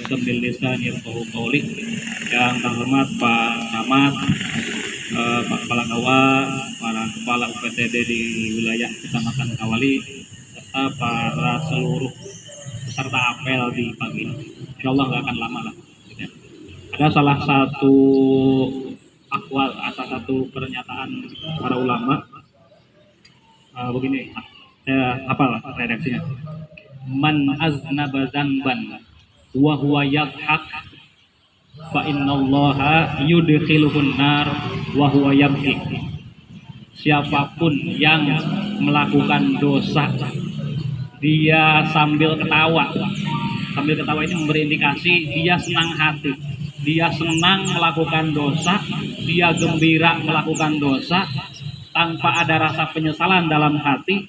bil lisan yafqahu qawli. Yang terhormat Pak Camat, Pak Kepala KUA, para kepala UPTD di wilayah Kecamatan Kawali, serta para seluruh peserta apel di pagi ini. Insya Allah nggak akan lama lah. Ada salah satu akwal atau satu pernyataan para ulama, begini, saya hafal redaksinya. Man aznaba zanban wa huwa yadhak fa innallaha yudkhiluhun nar wa huwa yabki. Siapapun yang melakukan dosa dia sambil ketawa. Sambil ketawa ini memberi indikasi dia senang hati. Dia senang melakukan dosa, dia gembira melakukan dosa tanpa ada rasa penyesalan dalam hati,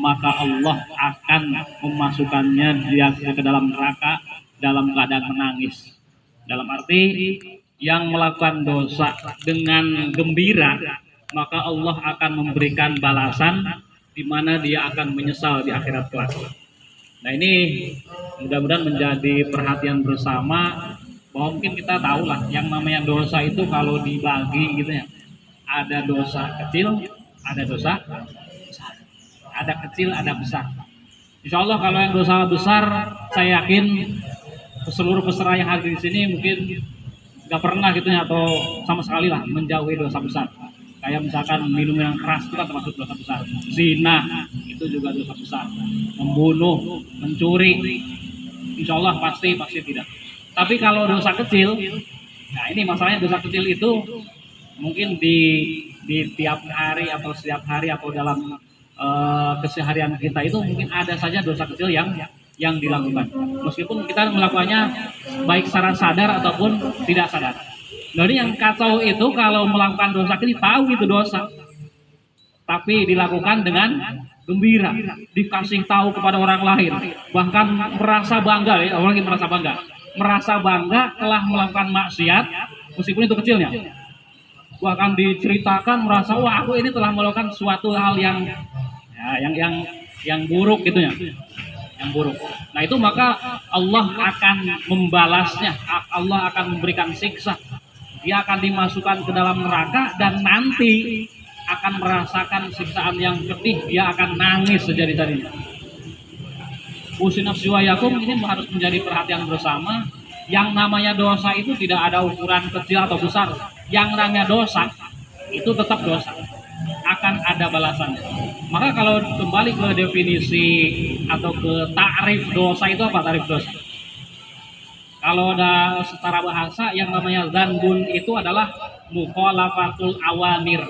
maka Allah akan memasukkannya dia ke dalam neraka dalam keadaan menangis. Dalam arti yang melakukan dosa dengan gembira, maka Allah akan memberikan balasan di mana dia akan menyesal di akhirat kelak. Nah, ini mudah-mudahan menjadi perhatian bersama, bahwa mungkin kita tahu lah yang namanya dosa itu kalau dibagi gitu ya, ada dosa kecil, ada dosa besar, ada kecil, ada besar. Insya Allah kalau yang dosa besar, saya yakin seluruh peserta yang hadir di sini mungkin nggak pernah gitu ya, atau sama sekali lah menjauhi dosa besar. Kayak misalkan minum yang keras itu kan termasuk dosa besar. Zina itu juga dosa besar. Membunuh, mencuri, insya Allah pasti tidak. Tapi kalau dosa kecil, nah ini masalahnya, dosa kecil itu mungkin di tiap hari atau setiap hari atau dalam keseharian kita itu mungkin ada saja dosa kecil yang dilakukan. Meskipun kita melakukannya baik secara sadar ataupun tidak sadar. Nah, ini yang kacau itu kalau melakukan dosa kecil, tahu itu dosa, tapi dilakukan dengan gembira, dikasih tahu kepada orang lain, bahkan merasa bangga ya, orang yang merasa bangga telah melakukan maksiat meskipun itu kecilnya, bahkan diceritakan merasa, wah aku ini telah melakukan suatu hal yang buruk gitu ya, yang buruk. Nah itu maka Allah akan membalasnya, Allah akan memberikan siksa, dia akan dimasukkan ke dalam neraka dan nanti akan merasakan siksaan yang pedih, dia akan nangis sejadi-jadinya. Usin nafsi wa yakum ini harus menjadi perhatian bersama. Yang namanya dosa itu tidak ada ukuran kecil atau besar. Yang namanya dosa itu tetap dosa, akan ada balasannya. Maka kalau kembali ke definisi atau ke takrif dosa itu apa? Takrif dosa, kalau ada secara bahasa, yang namanya zanbun itu adalah mukhalafatul awamir,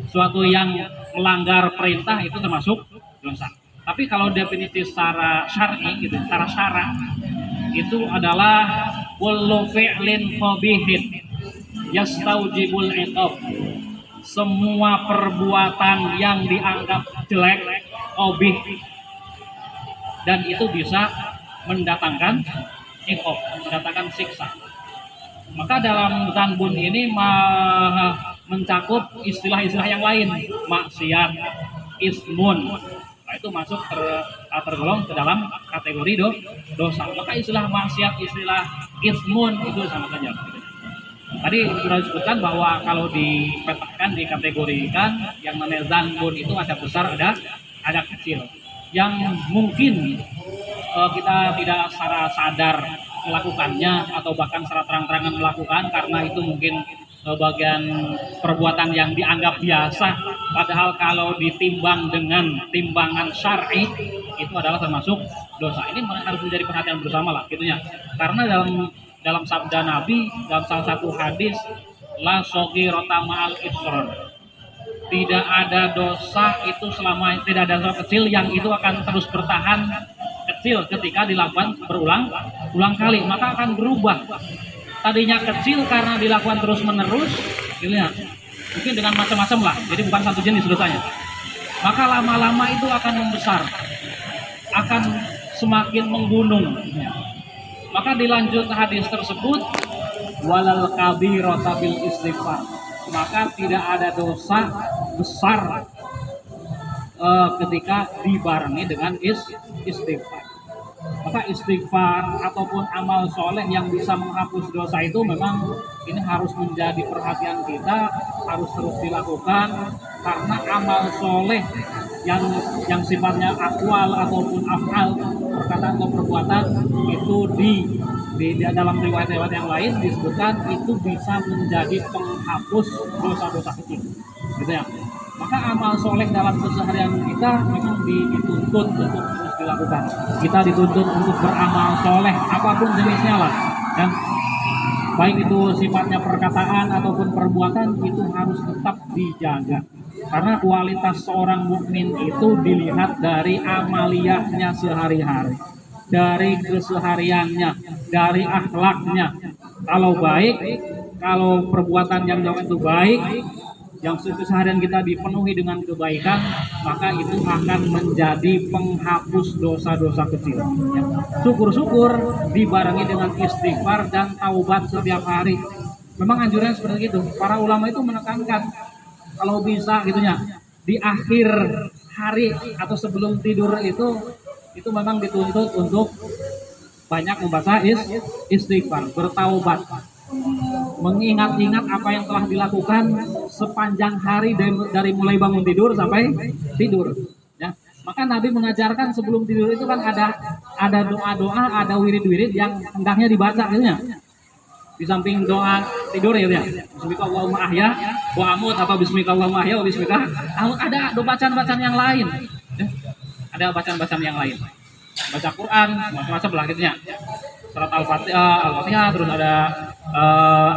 suatu yang melanggar perintah itu termasuk dosa. Tapi kalau definisi secara syar'i gitu, secara syara itu adalah kullu fi'lin qabihin yastaujibul iqab. Semua perbuatan yang dianggap jelek, qabih, dan itu bisa mendatangkan iqab, mendatangkan siksa. Maka dalam zanbun ini mencakup istilah-istilah yang lain, maksiat, ismun. Nah, itu masuk tergolong ke dalam kategori dosa. Maka istilah maksiat, istilah ismun itu sama saja. Tadi sudah disebutkan bahwa kalau dipetakan, dikategorikan, yang namanya zanbun itu ada besar, ada kecil. Yang mungkin kita tidak secara sadar melakukannya atau bahkan secara terang-terangan melakukan karena itu mungkin bagian perbuatan yang dianggap biasa, padahal kalau ditimbang dengan timbangan syar'i itu adalah termasuk dosa. Ini harus menjadi perhatian bersama lah gitunya. Karena dalam sabda Nabi, dalam salah satu hadis, la shaghirata ma'al isron. Tidak ada dosa itu selama tidak ada dosa kecil yang itu akan terus bertahan kecil ketika dilakukan berulang kali, maka akan berubah. Tadinya kecil karena dilakukan terus menerus, gitu ya, mungkin dengan macam-macam lah, jadi bukan satu jenis dosanya. Maka lama-lama itu akan membesar, akan semakin menggunung. Maka dilanjut hadis tersebut, walal kabirata bil istighfar. Maka tidak ada dosa besar ketika dibarengi dengan istighfar. Maka maka istighfar ataupun amal soleh yang bisa menghapus dosa itu memang ini harus menjadi perhatian kita, harus terus dilakukan, karena amal soleh yang sifatnya akwal ataupun afal, perkataan atau perbuatan itu di dalam riwayat-riwayat yang lain disebutkan itu bisa menjadi penghapus dosa-dosa kecil, gitu ya. Maka amal soleh dalam keseharian kita memang dituntut untuk terus dilakukan. Kita dituntut untuk beramal soleh apapun jenisnya lah, dan baik itu sifatnya perkataan ataupun perbuatan itu harus tetap dijaga. Karena kualitas seorang mukmin itu dilihat dari amaliyahnya sehari-hari, dari kesehariannya, dari akhlaknya. Kalau baik, kalau perbuatan yang dilakukan itu baik, yang keseharian kita dipenuhi dengan kebaikan, maka itu akan menjadi penghapus dosa-dosa kecil. Ya. Syukur-syukur dibarengi dengan istighfar dan taubat setiap hari. Memang anjuran seperti itu. Para ulama itu menekankan kalau bisa gitunya di akhir hari atau sebelum tidur itu memang dituntut untuk banyak membaca istighfar, bertaubat, mengingat-ingat apa yang telah dilakukan sepanjang hari dari mulai bangun tidur sampai tidur. Ya. Maka Nabi mengajarkan sebelum tidur itu kan ada doa-doa, ada wirid-wirid yang hendaknya dibaca gitu ya. Di samping doa tidur ya, Bismillahirrahmanirrahim ahya wa amut, apa Bismillahirrahmanirrahim ahya wa bismillah. Ada bacaan-bacaan yang lain. Ya. Ada bacaan-bacaan yang lain. Baca Quran, macam-macam lah gitu ya. Surat Al-Fatihah, terus ada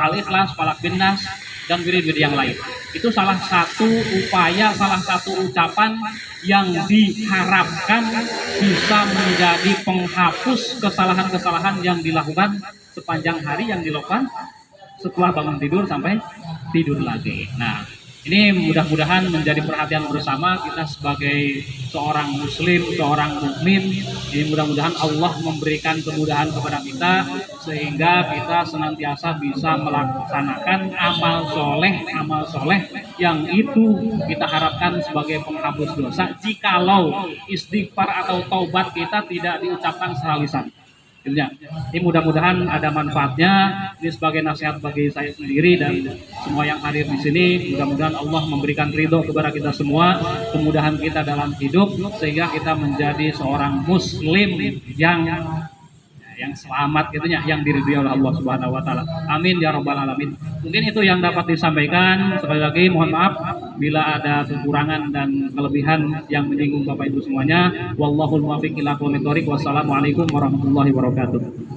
Al-Ikhlas, Falaq bin Nas, dan wirid-wirid yang lain. Itu salah satu upaya, salah satu ucapan yang diharapkan bisa menjadi penghapus kesalahan-kesalahan yang dilakukan sepanjang hari, yang dilakukan setelah bangun tidur sampai tidur lagi. Nah, ini mudah-mudahan menjadi perhatian bersama kita sebagai seorang muslim, seorang mukmin. Ini mudah-mudahan Allah memberikan kemudahan kepada kita sehingga kita senantiasa bisa melaksanakan amal soleh yang itu kita harapkan sebagai penghapus dosa jikalau istighfar atau taubat kita tidak diucapkan secara lisan. Ini mudah-mudahan ada manfaatnya. Ini sebagai nasihat bagi saya sendiri dan semua yang hadir di sini. Mudah-mudahan Allah memberikan ridho kepada kita semua, kemudahan kita dalam hidup sehingga kita menjadi seorang muslim yang selamat gitunya, yang diridhoi oleh Allah Subhanahu wa taala. Amin ya rabbal alamin. Mungkin itu yang dapat disampaikan. Sekali lagi mohon maaf bila ada kekurangan dan kelebihan yang menyinggung Bapak Ibu semuanya. Wallahul muwaffiq ila aqwamit thoriq. Wassalamualaikum warahmatullahi wabarakatuh.